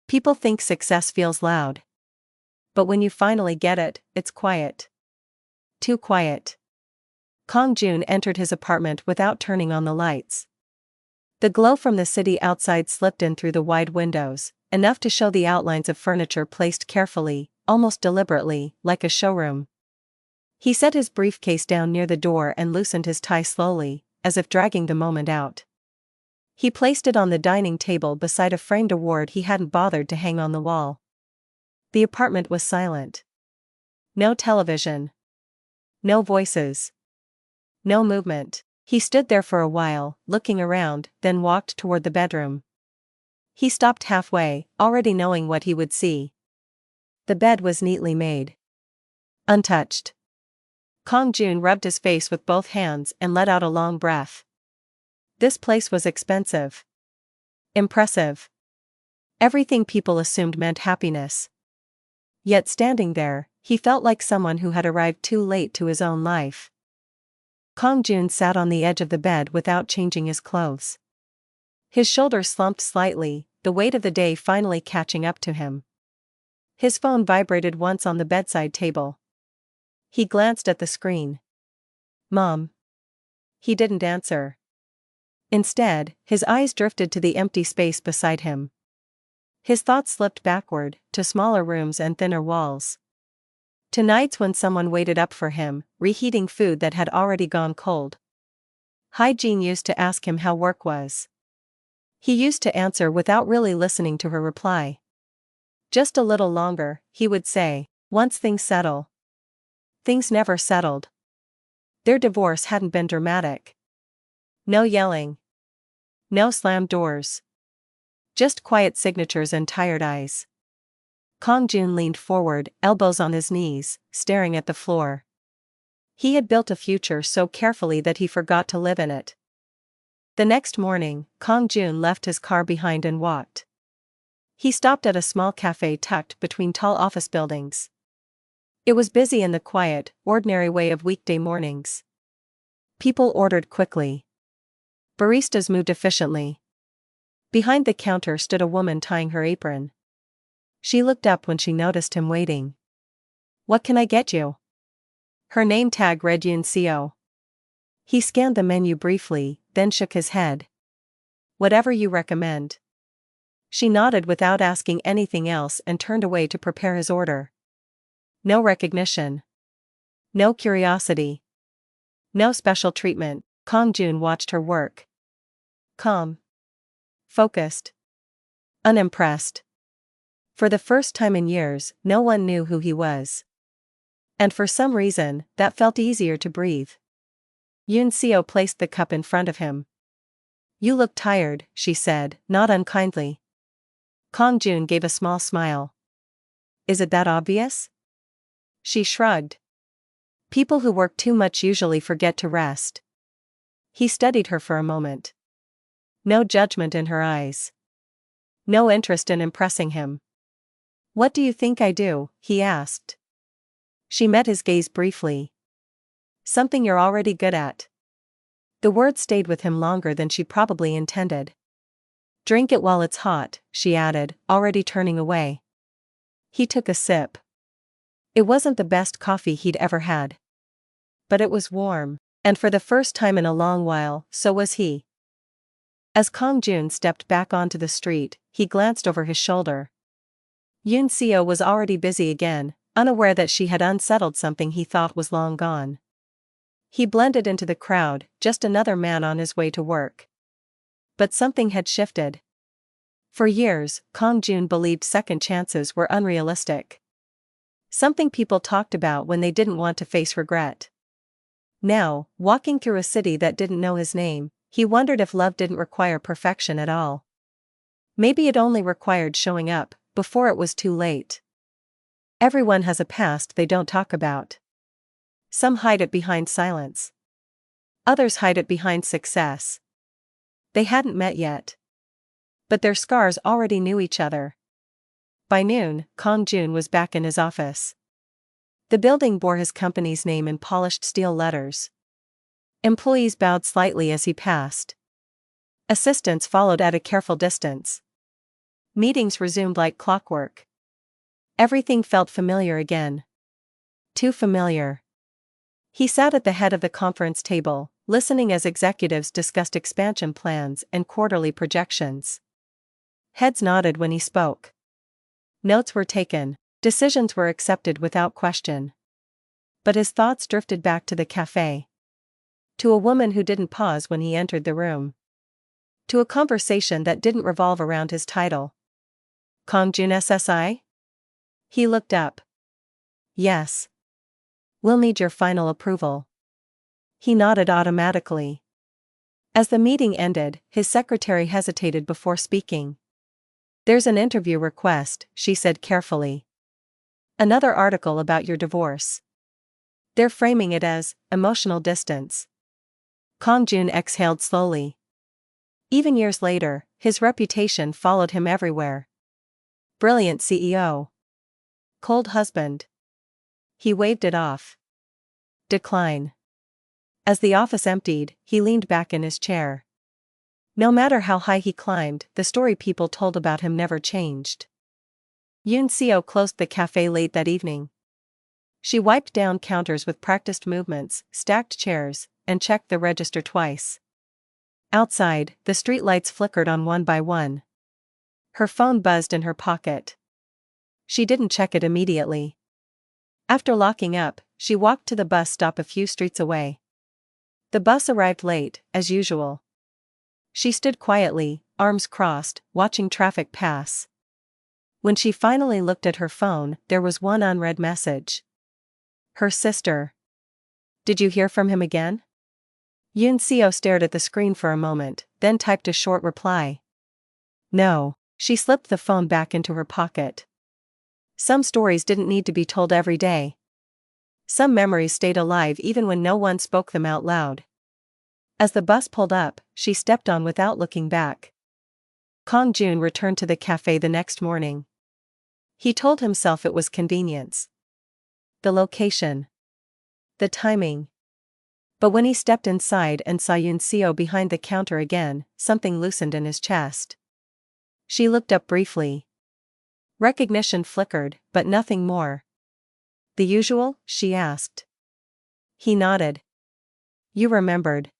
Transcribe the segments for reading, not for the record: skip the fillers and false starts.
People think success feels loud. But when you finally get it, it's quiet. Too quiet. Kang Joon entered his apartment without turning on the lights. The glow from the city outside slipped in through the wide windows, enough to show the outlines of furniture placed carefully, almost deliberately, like a showroom. He set his briefcase down near the door and loosened his tie slowly, as if dragging the moment out. He placed it on the dining table beside a framed award he hadn't bothered to hang on the wall. The apartment was silent. No television. No voices. No movement. He stood there for a while, looking around, then walked toward the bedroom. He stopped halfway, already knowing what he would see. The bed was neatly made. Untouched. Kang Joon rubbed his face with both hands and let out a long breath. This place was expensive. Impressive. Everything people assumed meant happiness. Yet standing there, he felt like someone who had arrived too late to his own life. Kang Joon sat on the edge of the bed without changing his clothes. His shoulders slumped slightly, the weight of the day finally catching up to him. His phone vibrated once on the bedside table. He glanced at the screen. Mom. He didn't answer. Instead, his eyes drifted to the empty space beside him. His thoughts slipped backward, to smaller rooms and thinner walls. To nights when someone waited up for him, reheating food that had already gone cold. Hygiene used to ask him how work was. He used to answer without really listening to her reply. Just a little longer, he would say, once things settle. Things never settled. Their divorce hadn't been dramatic. No yelling. No slammed doors. Just quiet signatures and tired eyes. Kang Joon leaned forward, elbows on his knees, staring at the floor. He had built a future so carefully that he forgot to live in it. The next morning, Kang Joon left his car behind and walked. He stopped at a small cafe tucked between tall office buildings. It was busy in the quiet, ordinary way of weekday mornings. People ordered quickly. Baristas moved efficiently. Behind the counter stood a woman tying her apron. She looked up when she noticed him waiting. What can I get you? Her name tag read Yoon Seo. He scanned the menu briefly, then shook his head. Whatever you recommend. She nodded without asking anything else and turned away to prepare his order. No recognition. No curiosity. No special treatment. Kang Joon watched her work. Calm. Focused. Unimpressed. For the first time in years, no one knew who he was. And for some reason, that felt easier to breathe. Yoon Seo placed the cup in front of him. You look tired, she said, not unkindly. Kang Joon gave a small smile. Is it that obvious? She shrugged. People who work too much usually forget to rest. He studied her for a moment. No judgment in her eyes. No interest in impressing him. What do you think I do? He asked. She met his gaze briefly. Something you're already good at. The word stayed with him longer than she probably intended. Drink it while it's hot, she added, already turning away. He took a sip. It wasn't the best coffee he'd ever had. But it was warm, and for the first time in a long while, so was he. As Kang Joon stepped back onto the street, he glanced over his shoulder. Yoon Seo was already busy again, unaware that she had unsettled something he thought was long gone. He blended into the crowd, just another man on his way to work. But something had shifted. For years, Kang Joon believed second chances were unrealistic. Something people talked about when they didn't want to face regret. Now, walking through a city that didn't know his name, he wondered if love didn't require perfection at all. Maybe it only required showing up, before it was too late. Everyone has a past they don't talk about. Some hide it behind silence. Others hide it behind success. They hadn't met yet. But their scars already knew each other. By noon, Kang Joon was back in his office. The building bore his company's name in polished steel letters. Employees bowed slightly as he passed. Assistants followed at a careful distance. Meetings resumed like clockwork. Everything felt familiar again. Too familiar. He sat at the head of the conference table, listening as executives discussed expansion plans and quarterly projections. Heads nodded when he spoke. Notes were taken, decisions were accepted without question. But his thoughts drifted back to the cafe. To a woman who didn't pause when he entered the room. To a conversation that didn't revolve around his title. Kang Joon SSI? He looked up. Yes. We'll need your final approval. He nodded automatically. As the meeting ended, his secretary hesitated before speaking. There's an interview request, she said carefully. Another article about your divorce. They're framing it as emotional distance. Kang Joon exhaled slowly. Even years later, his reputation followed him everywhere. Brilliant CEO. Cold husband. He waved it off. Decline. As the office emptied, he leaned back in his chair. No matter how high he climbed, the story people told about him never changed. Yoon Seo closed the cafe late that evening. She wiped down counters with practiced movements, stacked chairs, and checked the register twice. Outside, the streetlights flickered on one by one. Her phone buzzed in her pocket. She didn't check it immediately. After locking up, she walked to the bus stop a few streets away. The bus arrived late, as usual. She stood quietly, arms crossed, watching traffic pass. When she finally looked at her phone, there was one unread message. Her sister. Did you hear from him again? Yoon Seo stared at the screen for a moment, then typed a short reply. No. She slipped the phone back into her pocket. Some stories didn't need to be told every day. Some memories stayed alive even when no one spoke them out loud. As the bus pulled up, she stepped on without looking back. Kang Joon returned to the cafe the next morning. He told himself it was convenience. The location. The timing. But when he stepped inside and saw Yoon Seo behind the counter again, something loosened in his chest. She looked up briefly. Recognition flickered, but nothing more. The usual? She asked. He nodded. You remembered.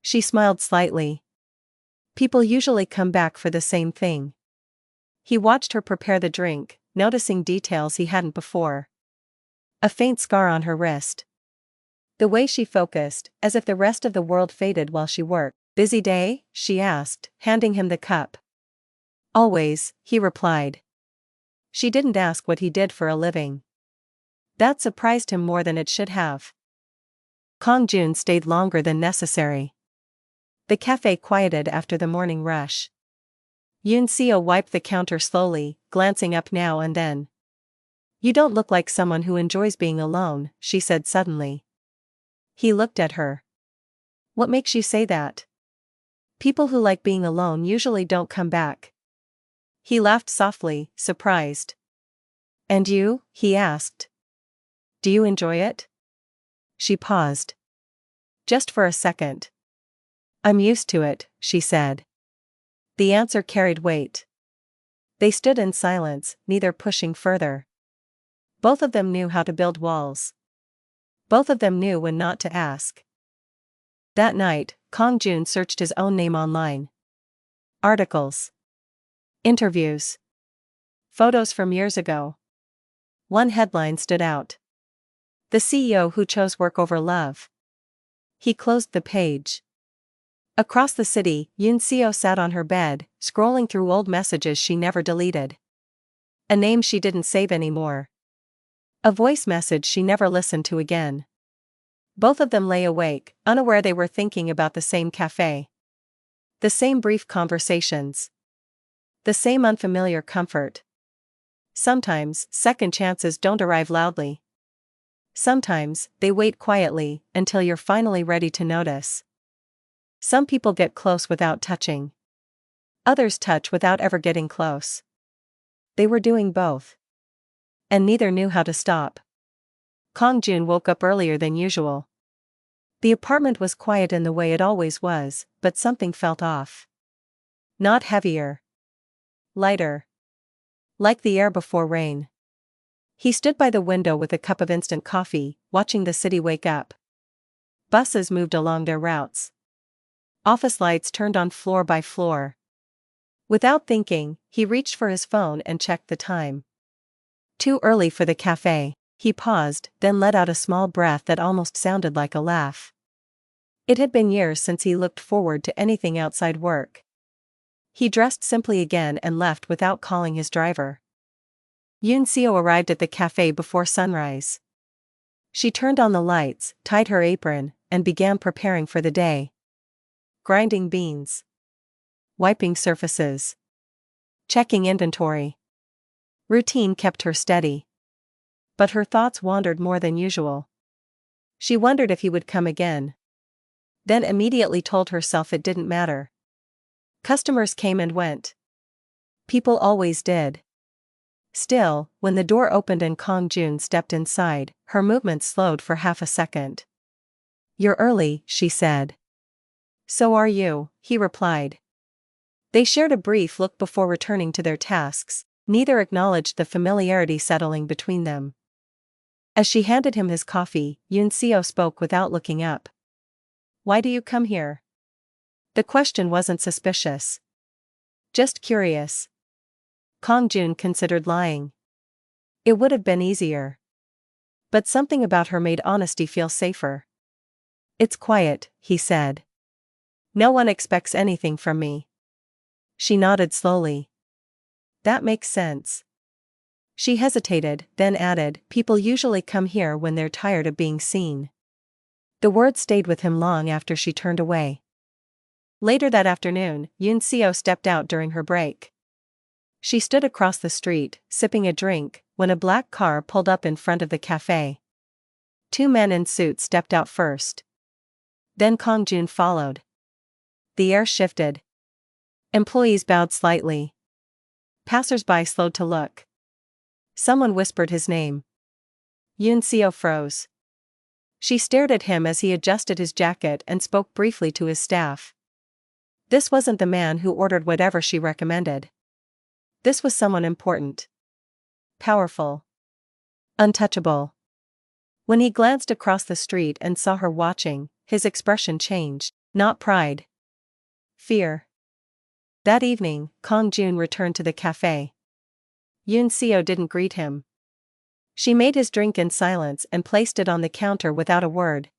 She smiled slightly. People usually come back for the same thing. He watched her prepare the drink, noticing details he hadn't before. A faint scar on her wrist. The way she focused, as if the rest of the world faded while she worked. Busy day? She asked, handing him the cup. Always, he replied. She didn't ask what he did for a living. That surprised him more than it should have. Kang Joon stayed longer than necessary. The cafe quieted after the morning rush. Yoon Seo wiped the counter slowly, glancing up now and then. You don't look like someone who enjoys being alone, she said suddenly. He looked at her. What makes you say that? People who like being alone usually don't come back. He laughed softly, surprised. And you? He asked. Do you enjoy it? She paused. Just for a second. I'm used to it, she said. The answer carried weight. They stood in silence, neither pushing further. Both of them knew how to build walls. Both of them knew when not to ask. That night, Kang Joon searched his own name online. Articles. Interviews. Photos from years ago. One headline stood out. The CEO who chose work over love. He closed the page. Across the city, Yoon Seo sat on her bed, scrolling through old messages she never deleted. A name she didn't save anymore. A voice message she never listened to again. Both of them lay awake, unaware they were thinking about the same cafe. The same brief conversations. The same unfamiliar comfort. Sometimes, second chances don't arrive loudly. Sometimes, they wait quietly, until you're finally ready to notice. Some people get close without touching. Others touch without ever getting close. They were doing both. And neither knew how to stop. Kang Joon woke up earlier than usual. The apartment was quiet in the way it always was, but something felt off. Not heavier. lighter. Like the air before rain. He stood by the window with a cup of instant coffee, watching the city wake up. Buses moved along their routes. Office lights turned on floor by floor. Without thinking, he reached for his phone and checked the time. Too early for the cafe. He paused, then let out a small breath that almost sounded like a laugh. It had been years since he looked forward to anything outside work. He dressed simply again and left without calling his driver. Yoon Seo arrived at the cafe before sunrise. She turned on the lights, tied her apron, and began preparing for the day. Grinding beans. Wiping surfaces. Checking inventory. Routine kept her steady. But her thoughts wandered more than usual. She wondered if he would come again. Then immediately told herself it didn't matter. Customers came and went. People always did. Still, when the door opened and Kang Joon stepped inside, her movement slowed for half a second. "You're early," she said. "So are you," he replied. They shared a brief look before returning to their tasks. Neither acknowledged the familiarity settling between them. As she handed him his coffee, Yoon Seo spoke without looking up. "Why do you come here?" The question wasn't suspicious. Just curious. Kang Joon considered lying. It would have been easier. But something about her made honesty feel safer. "It's quiet," he said. "No one expects anything from me." She nodded slowly. "That makes sense." She hesitated, then added, "People usually come here when they're tired of being seen." The word stayed with him long after she turned away. Later that afternoon, Yoon Seo stepped out during her break. She stood across the street, sipping a drink, when a black car pulled up in front of the cafe. Two men in suits stepped out first. Then Kang Joon followed. The air shifted. Employees bowed slightly. Passers-by slowed to look. Someone whispered his name. Yoon Seo froze. She stared at him as he adjusted his jacket and spoke briefly to his staff. This wasn't the man who ordered whatever she recommended. This was someone important. Powerful. Untouchable. When he glanced across the street and saw her watching, his expression changed. Not pride. Fear. That evening, Kang Joon returned to the cafe. Yoon Seo didn't greet him. She made his drink in silence and placed it on the counter without a word.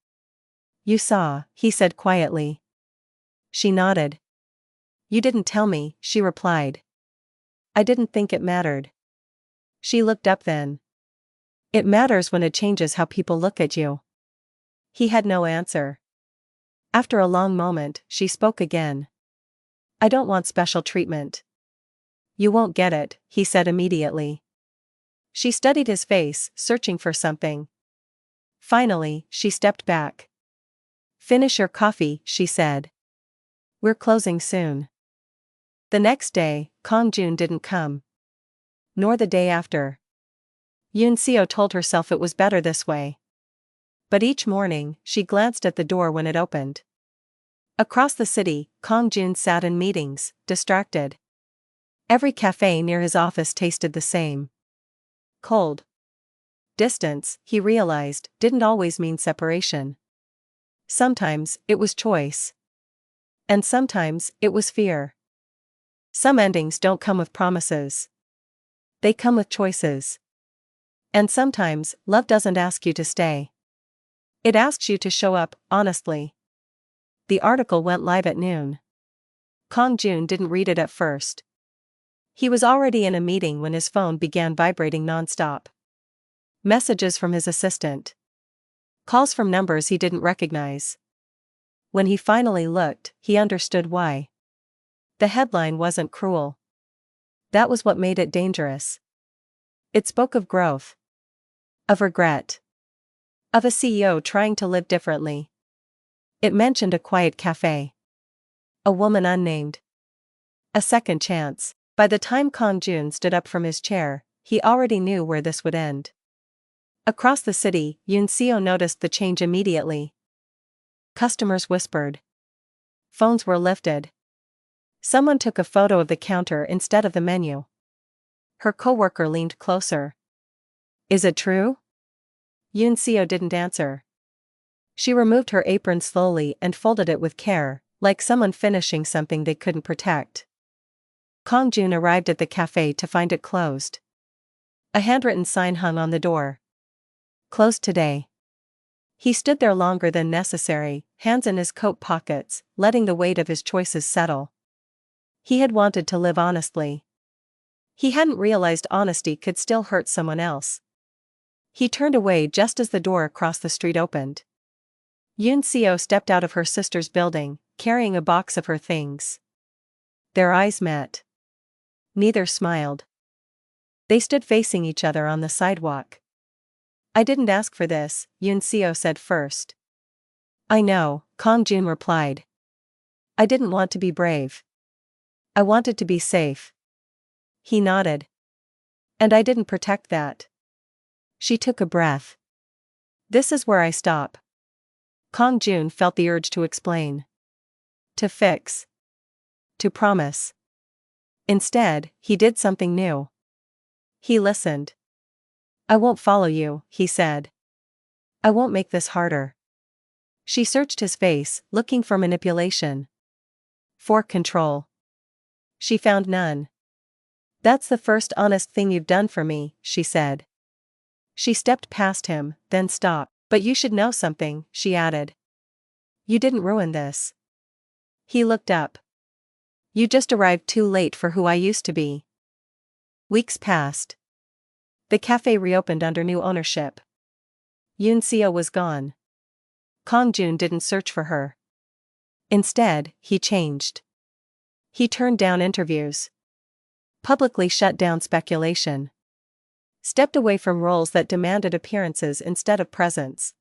"You saw," he said quietly. She nodded. "You didn't tell me," she replied. "I didn't think it mattered." She looked up then. "It matters when it changes how people look at you." He had no answer. After a long moment, she spoke again. "I don't want special treatment." "You won't get it," he said immediately. She studied his face, searching for something. Finally, she stepped back. "Finish your coffee," she said. "We're closing soon." The next day, Kang Joon didn't come. Nor the day after. Yoon Seo told herself it was better this way. But each morning, she glanced at the door when it opened. Across the city, Kang Joon sat in meetings, distracted. Every cafe near his office tasted the same. Cold. Distance, he realized, didn't always mean separation. Sometimes, it was choice. And sometimes, it was fear. Some endings don't come with promises. They come with choices. And sometimes, love doesn't ask you to stay. It asks you to show up, honestly. The article went live at noon. Kang Joon didn't read it at first. He was already in a meeting when his phone began vibrating nonstop. Messages from his assistant. Calls from numbers he didn't recognize. When he finally looked, he understood why. The headline wasn't cruel. That was what made it dangerous. It spoke of growth. Of regret. Of a CEO trying to live differently. It mentioned a quiet cafe. A woman unnamed. A second chance. By the time Kang Joon stood up from his chair, he already knew where this would end. Across the city, Yoon Seo noticed the change immediately. Customers whispered. Phones were lifted. Someone took a photo of the counter instead of the menu. Her coworker leaned closer. Is it true? Yoon Seo didn't answer. She removed her apron slowly and folded it with care, like someone finishing something they couldn't protect. Kang Joon arrived at the cafe to find it closed. A handwritten sign hung on the door. Closed today. He stood there longer than necessary, hands in his coat pockets, letting the weight of his choices settle. He had wanted to live honestly. He hadn't realized honesty could still hurt someone else. He turned away just as the door across the street opened. Yoon Seo stepped out of her sister's building, carrying a box of her things. Their eyes met. Neither smiled. They stood facing each other on the sidewalk. I didn't ask for this, Yoon Seo said first. I know, Kang Joon replied. I didn't want to be brave. I wanted to be safe. He nodded. And I didn't protect that. She took a breath. This is where I stop. Kang Joon felt the urge to explain. To fix. To promise. Instead, he did something new. He listened. I won't follow you, he said. I won't make this harder. She searched his face, looking for manipulation. For control. She found none. That's the first honest thing you've done for me, she said. She stepped past him, then stopped. But you should know something, she added. You didn't ruin this. He looked up. You just arrived too late for who I used to be. Weeks passed. The cafe reopened under new ownership. Yoon Seo was gone. Kang Joon didn't search for her. Instead, he changed. He turned down interviews. Publicly shut down speculation. Stepped away from roles that demanded appearances instead of presence.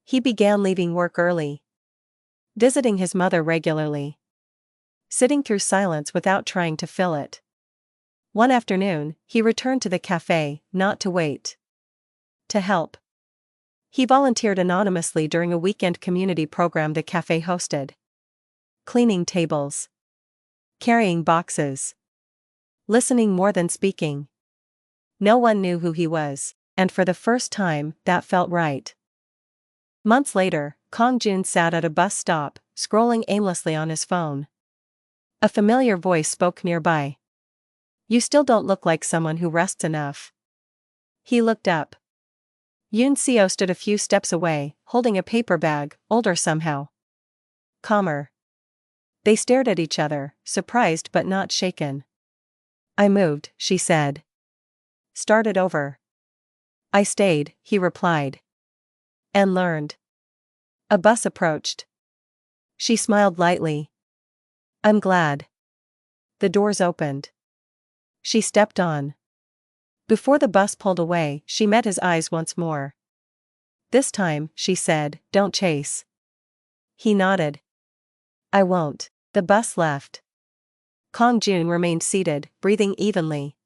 He began leaving work early. Visiting his mother regularly. Sitting through silence without trying to fill it. One afternoon, he returned to the cafe, not to wait. To help. He volunteered anonymously during a weekend community program the cafe hosted. Cleaning tables. Carrying boxes. Listening more than speaking. No one knew who he was, and for the first time, that felt right. Months later, Kang Joon sat at a bus stop, scrolling aimlessly on his phone. A familiar voice spoke nearby. You still don't look like someone who rests enough. He looked up. Yoon Seo stood a few steps away, holding a paper bag, older somehow. Calmer. They stared at each other, surprised but not shaken. I moved, she said. Started over. I stayed, he replied. And learned. A bus approached. She smiled lightly. I'm glad. The doors opened. She stepped on. Before the bus pulled away, she met his eyes once more. This time, she said, don't chase. He nodded. I won't. The bus left. Kang Joon remained seated, breathing evenly.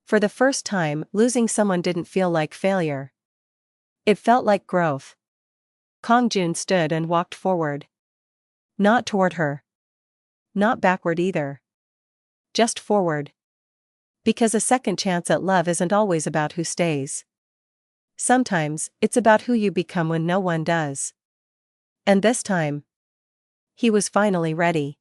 For the first time, losing someone didn't feel like failure. It felt like growth. Kang Joon stood and walked forward. Not toward her. Not backward either. Just forward. Because a second chance at love isn't always about who stays. Sometimes, it's about who you become when no one does. And this time, he was finally ready.